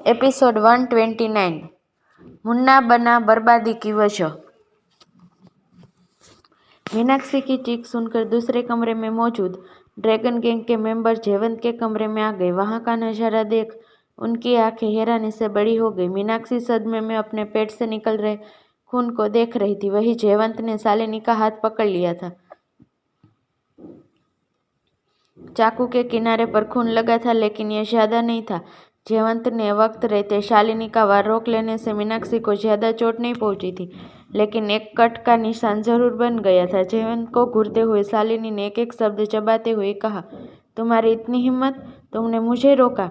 Episode 129 Munna बना बर्बादी की वजह। मीनाक्षी की चीख सुनकर दूसरे कमरे में मौजूद ड्रैगन गैंग के मेंबर जयवंत के कमरे में आ गए। वहां का नजारा देख उनकी आंखें हैरानी से बड़ी हो गई। मीनाक्षी सदमे में अपने पेट से निकल रहे खून को देख रही थी। वही जयवंत ने शालिनी का हाथ पकड़ लिया था। चाकू के किनारे पर खून लगा था, लेकिन यह ज्यादा नहीं था। जयवंत ने वक्त रहते शालिनी का वार रोक लेने से मीनाक्षी को ज्यादा चोट नहीं पहुंची थी, लेकिन एक कट का निशान जरूर बन गया था। जयवंत को घूरते हुए शालिनी ने एक एक शब्द चबाते हुए कहा, तुम्हारी इतनी हिम्मत, तुमने मुझे रोका?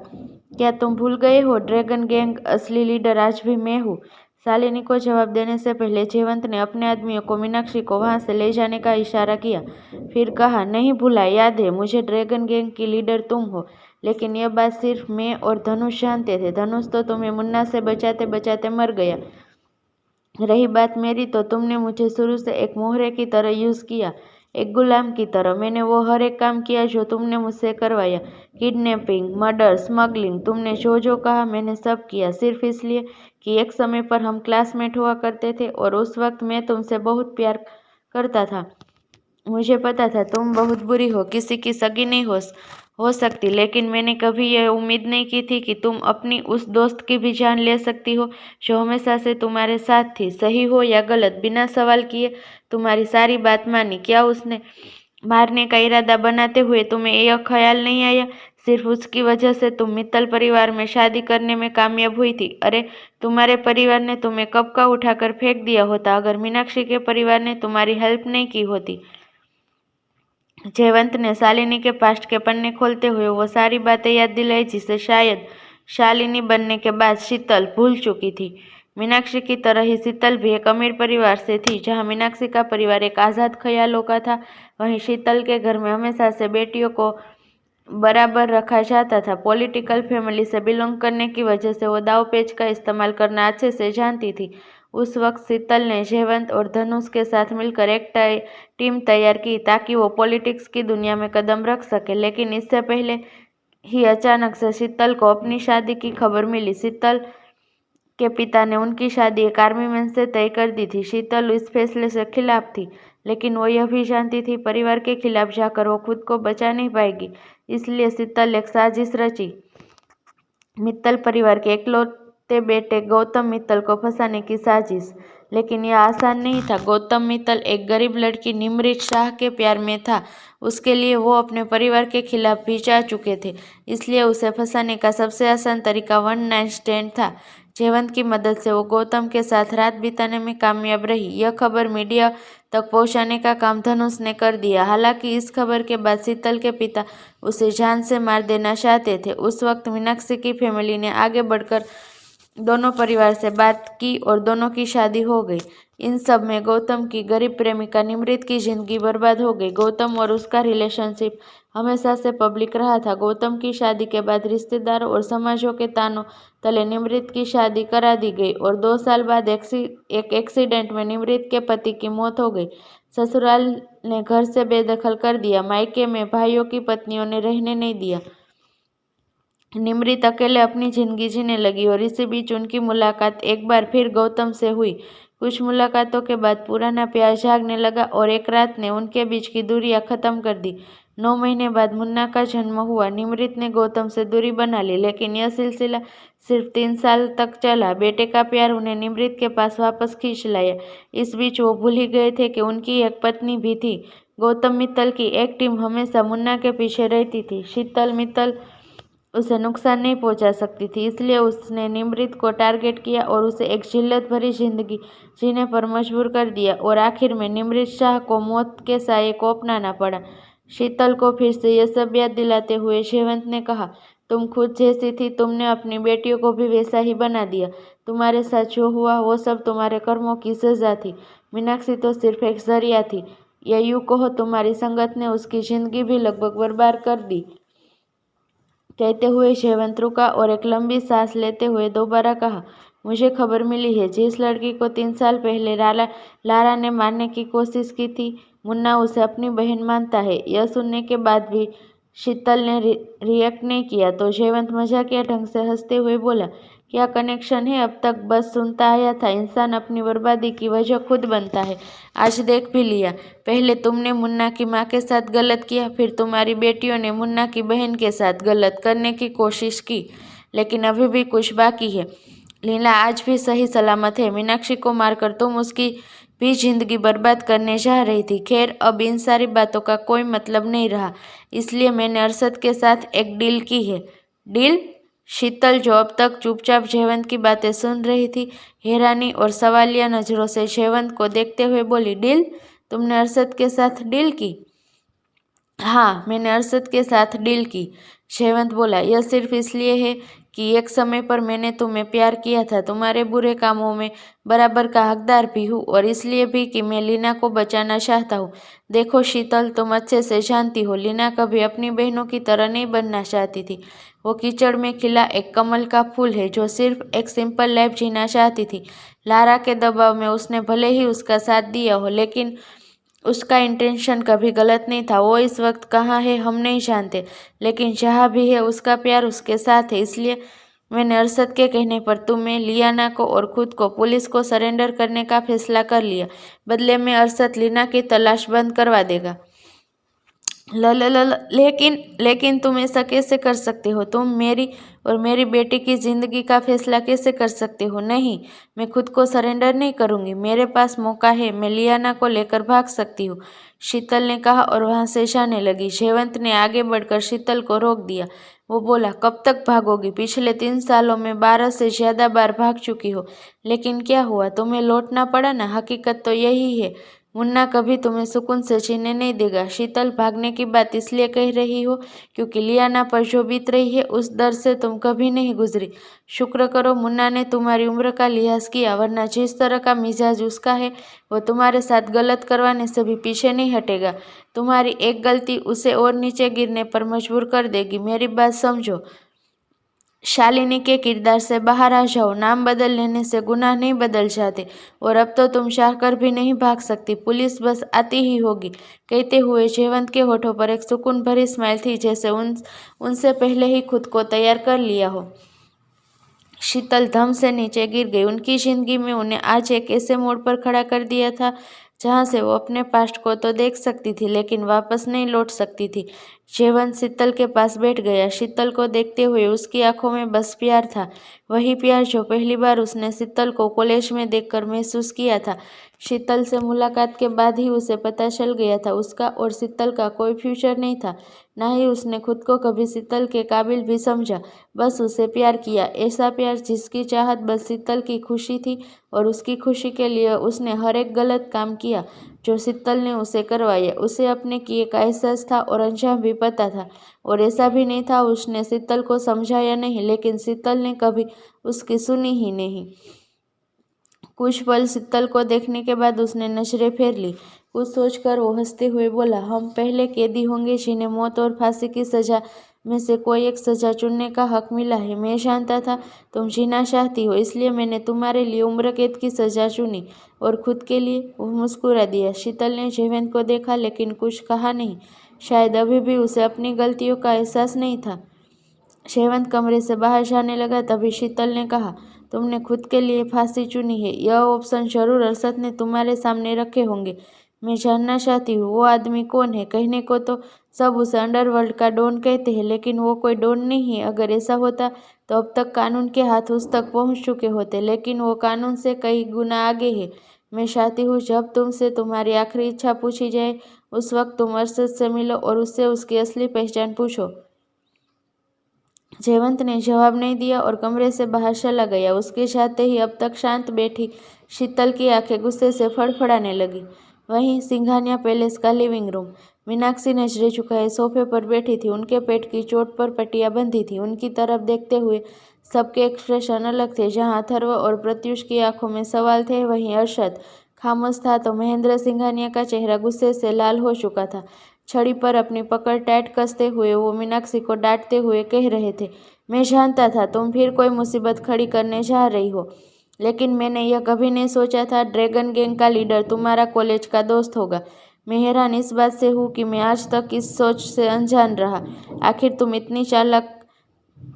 क्या तुम भूल गए हो ड्रैगन गैंग असली लीडर आज भी मैं हूँ? शालिनी को जवाब देने से पहले जयवंत ने अपने आदमियों को मीनाक्षी को वहां से ले जाने का इशारा किया। फिर कहा, नहीं भूला, याद है मुझे, ड्रैगन गैंग की लीडर तुम हो। लेकिन यह बात सिर्फ मैं और धनुष जानते थे। धनुष तो तुम्हें मुन्ना से बचाते बचाते मर गया। रही बात मेरी, तो तुमने मुझे शुरू से एक मोहरे की तरह यूज किया, एक गुलाम की तरह। मैंने वो हर एक काम किया जो तुमने मुझसे करवाया। किडनैपिंग, मर्डर, स्मगलिंग, तुमने जो जो कहा मैंने सब किया, सिर्फ इसलिए कि एक समय पर हम क्लासमेट हुआ करते थे और उस वक्त मैं तुमसे बहुत प्यार करता था। मुझे पता था तुम बहुत बुरी हो, किसी की सगी नहीं हो सकती, लेकिन मैंने कभी यह उम्मीद नहीं की थी कि तुम अपनी उस दोस्त की भी जान ले सकती हो जो हमेशा से तुम्हारे साथ थी। सही हो या गलत, बिना सवाल किए तुम्हारी सारी बात मानी। क्या उसने मारने का इरादा बनाते हुए तुम्हें यह ख्याल नहीं आया सिर्फ उसकी वजह से तुम मित्तल परिवार में शादी करने में कामयाब हुई थी? अरे, तुम्हारे परिवार ने तुम्हें कब का उठाकर फेंक दिया होता अगर मीनाक्षी के परिवार ने तुम्हारी हेल्प नहीं की होती। जयवंत ने शालिनी के पास्ट के पन्ने खोलते हुए वो सारी बातें याद दिलाई जिसे शायद शालिनी बनने के बाद शीतल भूल चुकी थी। मीनाक्षी की तरह ही शीतल भी एक अमीर परिवार से थी। जहां मीनाक्षी का परिवार एक आज़ाद ख्यालों का था, वहीं शीतल के घर में हमेशा से बेटियों को बराबर रखा जाता था। पॉलिटिकल फैमिली से बिलोंग करने की वजह से वो दाव पेच का इस्तेमाल करना अच्छे से जानती थी। उस वक्त शीतल ने जयवंत और धनुष के साथ मिलकर एक टीम तैयार की ताकि वो पॉलिटिक्स की दुनिया में कदम रख सके। लेकिन इससे पहले ही अचानक से शीतल को अपनी शादी की खबर मिली। शीतल के पिता ने उनकी शादी एक आर्मी मैन से तय कर दी थी। शीतल इस फैसले से खिलाफ थी, लेकिन वो यह भी जानती थी परिवार के खिलाफ जाकर वो खुद को बचा नहीं पाएगी। इसलिए शीतल एक साजिश रची, मित्तल परिवार के इकलौते बेटे गौतम मित्तल को फंसाने की साजिश। लेकिन यह आसान नहीं था। गौतम मित्तल एक गरीब लड़की निमृत शाह के प्यार में था। उसके लिए वो अपने परिवार के खिलाफ भी जा चुके थे, इसलिए उसे फंसाने का सबसे आसान तरीका वन नाइट स्टैंड था। जयवंत की मदद से वो गौतम के साथ रात बिताने में कामयाब रही। यह खबर मीडिया तक पहुंचाने का काम धनुष ने कर दिया। हालांकि इस खबर के बाद शीतल के पिता उसे जान से मार देना चाहते थे। उस वक्त मीनाक्षी की फैमिली ने आगे बढ़कर दोनों परिवार से बात की और दोनों की शादी हो गई। इन सब में गौतम की गरीब प्रेमिका निमृत की जिंदगी बर्बाद हो गई। गौतम और उसका रिलेशनशिप हमेशा से पब्लिक रहा था। गौतम की शादी के बाद रिश्तेदारों और समाजों के तानों तले निमृत की शादी करा दी गई और 2 साल बाद एक एक्सीडेंट में निमृत के पति की मौत हो गई। ससुराल ने घर से बेदखल कर दिया। मायके में भाइयों की पत्नियों ने रहने नहीं दिया। निमृत अकेले अपनी जिंदगी जीने लगी और इसी बीच उनकी मुलाकात एक बार फिर गौतम से हुई। कुछ मुलाकातों के बाद पुराना प्यार जागने लगा और एक रात ने उनके बीच की दूरियां खत्म कर दी। 9 महीने बाद मुन्ना का जन्म हुआ। निमृत ने गौतम से दूरी बना ली, लेकिन यह सिलसिला सिर्फ 3 साल तक चला। बेटे का प्यार उन्हें निमृत के पास वापस खींच लाया। इस बीच वो भूल ही गए थे कि उनकी एक पत्नी भी थी। गौतम मित्तल की एक टीम हमेशा मुन्ना के पीछे रहती थी। शीतल मित्तल उसे नुकसान नहीं पहुंचा सकती थी, इसलिए उसने निमृत को टारगेट किया और उसे एक जिल्लत भरी जिंदगी जीने पर मजबूर कर दिया और आखिर में निमृत शाह को मौत के साये को अपनाना पड़ा। शीतल को फिर से यह सब याद दिलाते हुए जयवंत ने कहा, तुम खुद जैसी थी, तुमने अपनी बेटियों को भी वैसा ही बना दिया। तुम्हारे साथ जो हुआ वो सब तुम्हारे कर्मों की सजा थी। मीनाक्षी तो सिर्फ एक जरिया थी, या यूं कहो तुम्हारी संगत ने उसकी जिंदगी भी लगभग बर्बाद कर दी। कहते हुए जयवंत रुका और एक लंबी सांस लेते हुए दोबारा कहा, मुझे खबर मिली है जिस लड़की को 3 साल पहले लारा ने मारने की कोशिश की थी, मुन्ना उसे अपनी बहन मानता है। यह सुनने के बाद भी शीतल ने रिएक्ट नहीं किया तो जयवंत मजाकिया ढंग से हंसते हुए बोला, क्या कनेक्शन है? अब तक बस सुनता आया था। इंसान अपनी बर्बादी की वजह खुद बनता है। आज देख भी लिया। पहले तुमने मुन्ना की माँ के साथ गलत किया, फिर तुम्हारी बेटियों ने मुन्ना की बहन के साथ गलत करने की कोशिश की, लेकिन अभी भी कुछ बाकी है। लीला आज भी सही सलामत है। मीनाक्षी को मारकर तुम उसकी भी जिंदगी बर्बाद करने जा रही थी। खैर, अब इन सारी बातों का कोई मतलब नहीं रहा, इसलिए मैंने अरशद के साथ एक डील की है। डील? शीतल, जो अब तक चुपचाप जयवंत की बातें सुन रही थी, हैरानी और सवालिया नजरों से जयवंत को देखते हुए बोली, डील? तुमने अरशद के साथ डील की? हाँ, मैंने अरशद के साथ डील की। जयवंत बोला, यह सिर्फ इसलिए है कि एक समय पर मैंने तुम्हें प्यार किया था, तुम्हारे बुरे कामों में बराबर का हकदार भी हूँ, और इसलिए भी कि मैं लीना को बचाना चाहता हूँ। देखो शीतल, तुम अच्छे से जानती हो, लीना कभी अपनी बहनों की तरह नहीं बनना चाहती थी। वो कीचड़ में खिला एक कमल का फूल है जो सिर्फ एक सिंपल लाइफ जीना चाहती थी। लारा के दबाव में उसने भले ही उसका साथ दिया हो, लेकिन उसका इंटेंशन कभी गलत नहीं था। वो इस वक्त कहाँ है हम नहीं जानते, लेकिन जहाँ भी है उसका प्यार उसके साथ है। इसलिए मैंने अरशद के कहने पर तुम्हें, लियाना को और खुद को पुलिस को सरेंडर करने का फैसला कर लिया। बदले में अरशद लीना की तलाश बंद करवा देगा। लेकिन तुम ऐसा कैसे कर सकते हो? तुम मेरी और मेरी बेटी की जिंदगी का फैसला कैसे कर सकते हो? नहीं, मैं खुद को सरेंडर नहीं करूंगी। मेरे पास मौका है, मैं लियाना को लेकर भाग सकती हूँ, शीतल ने कहा और वहां से जाने लगी। जयवंत ने आगे बढ़कर शीतल को रोक दिया। वो बोला, कब तक भागोगी? पिछले 3 सालों में 12 से ज्यादा बार भाग चुकी हो, लेकिन क्या हुआ? तुम्हें लौटना पड़ा ना। हकीकत तो यही है, मुन्ना कभी तुम्हें सुकून से जीने नहीं देगा। शीतल, भागने की बात इसलिए कह रही हो क्योंकि लियाना पर जो बीत रही है उस दर्द से तुम कभी नहीं गुजरी। शुक्र करो मुन्ना ने तुम्हारी उम्र का लिहाज किया, वरना जिस तरह का मिजाज उसका है वो तुम्हारे साथ गलत करवाने से भी पीछे नहीं हटेगा। तुम्हारी एक गलती उसे और नीचे गिरने पर मजबूर कर देगी। मेरी बात समझो। शालिनी के किरदार से बाहर आ जाओ। नाम बदल लेने से गुनाह नहीं बदल जाते, और अब तो तुम चाहकर भी नहीं भाग सकती। पुलिस बस आती ही होगी। कहते हुए जयवंत के होठों पर एक सुकून भरी स्माइल थी, जैसे उनसे पहले ही खुद को तैयार कर लिया हो। शीतल धम से नीचे गिर गई। उनकी जिंदगी में उन्हें आज एक ऐसे मोड़ पर खड़ा कर दिया था जहां से वो अपने पास्ट को तो देख सकती थी, लेकिन वापस नहीं लौट सकती थी। जयवंत शीतल के पास बैठ गया। शीतल को देखते हुए उसकी आंखों में बस प्यार था, वही प्यार जो पहली बार उसने शीतल को कॉलेज में देखकर महसूस किया था। शीतल से मुलाकात के बाद ही उसे पता चल गया था, उसका और शीतल का कोई फ्यूचर नहीं था। ना ही उसने खुद को कभी शीतल के काबिल भी समझा। बस उसे प्यार किया, ऐसा प्यार जिसकी चाहत बस शीतल की खुशी थी, और उसकी खुशी के लिए उसने हर एक गलत काम किया जो शीतल ने उसे करवाया। उसे अपने किए का एहसास था और अंजाम भी पता था, और ऐसा भी नहीं था उसने शीतल को समझाया नहीं, लेकिन शीतल ने कभी उसकी सुनी ही नहीं। कुछ पल शीतल को देखने के बाद उसने नजरें फेर ली। कुछ सोचकर वो हंसते हुए बोला, हम पहले कैदी होंगे जिन्हें मौत और फांसी की सजा में से कोई एक सजा चुनने का हक मिला है। मैं जानता था तुम जीना चाहती हो, इसलिए मैंने तुम्हारे लिए उम्र कैद की सजा चुनी, और खुद के लिए। वो मुस्कुरा दिया। शीतल ने जयवंत को देखा, लेकिन कुछ कहा नहीं। शायद अभी भी उसे अपनी गलतियों का एहसास नहीं था। जयवंत कमरे से बाहर जाने लगा, तभी शीतल ने कहा, तुमने खुद के लिए फांसी चुनी है। यह ऑप्शन जरूर अरशद ने तुम्हारे सामने रखे होंगे। मैं जानना चाहती हूँ वो आदमी कौन है। कहने को तो सब उसे अंडरवर्ल्ड का डॉन कहते हैं, लेकिन वो कोई डॉन नहीं है। अगर ऐसा होता तो अब तक कानून के हाथ उस तक पहुँच चुके होते, लेकिन वो कानून से कई गुना आगे है। मैं चाहती हूँ जब तुमसे तुम्हारी आखिरी इच्छा पूछी जाए, उस वक्त तुम अरशद से मिलो और उससे उसकी असली पहचान पूछो। जयवंत ने जवाब नहीं दिया और कमरे से बाहर चला गया। उसके जाते ही अब तक शांत बैठी शीतल की आंखें गुस्से से फड़फड़ाने लगी। वहीं सिंघानिया पैलेस का लिविंग रूम। मीनाक्षी नजरें झुकाए सोफे पर बैठी थी। उनके पेट की चोट पर पट्टियां बंधी थी। उनकी तरफ देखते हुए सबके एक्सप्रेशन अलग थे। जहां अथर्व और प्रत्युष की आंखों में सवाल थे, वहीं अरशद खामोश था, तो महेंद्र सिंघानिया का चेहरा गुस्से से लाल हो चुका था। छड़ी पर अपनी पकड़ टाइट कसते हुए वो मीनाक्षी को डांटते हुए कह रहे थे, मैं जानता था तुम फिर कोई मुसीबत खड़ी करने जा रही हो, लेकिन मैंने यह कभी नहीं सोचा था ड्रैगन गैंग का लीडर तुम्हारा कॉलेज का दोस्त होगा। मैं हैरान इस बात से हूँ कि मैं आज तक इस सोच से अनजान रहा। आखिर तुम इतनी चालाक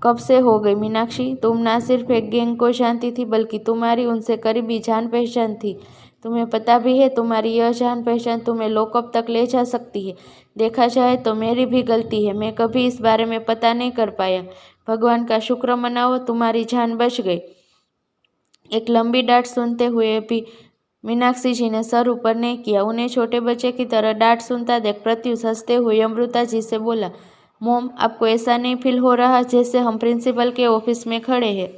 कब से हो गई मीनाक्षी? तुम ना सिर्फ एक गैंग को जानती थी बल्कि तुम्हारी उनसे करीबी जान पहचान थी। तुम्हें पता भी है तुम्हारी यह जान पहचान तुम्हें लॉकअप तक ले जा सकती है। देखा जाए तो मेरी भी गलती है, मैं कभी इस बारे में पता नहीं कर पाया। भगवान का शुक्र मनाओ, तुम्हारी जान बच गई। एक लंबी डांट सुनते हुए भी मीनाक्षी जी ने सर ऊपर नहीं किया। उन्हें छोटे बच्चे की तरह डांट सुनता देख प्रत्युष हंसते हुए अमृता जी से बोला, मॉम, आपको ऐसा नहीं फील हो रहा जैसे हम प्रिंसिपल के ऑफिस में खड़े हैं?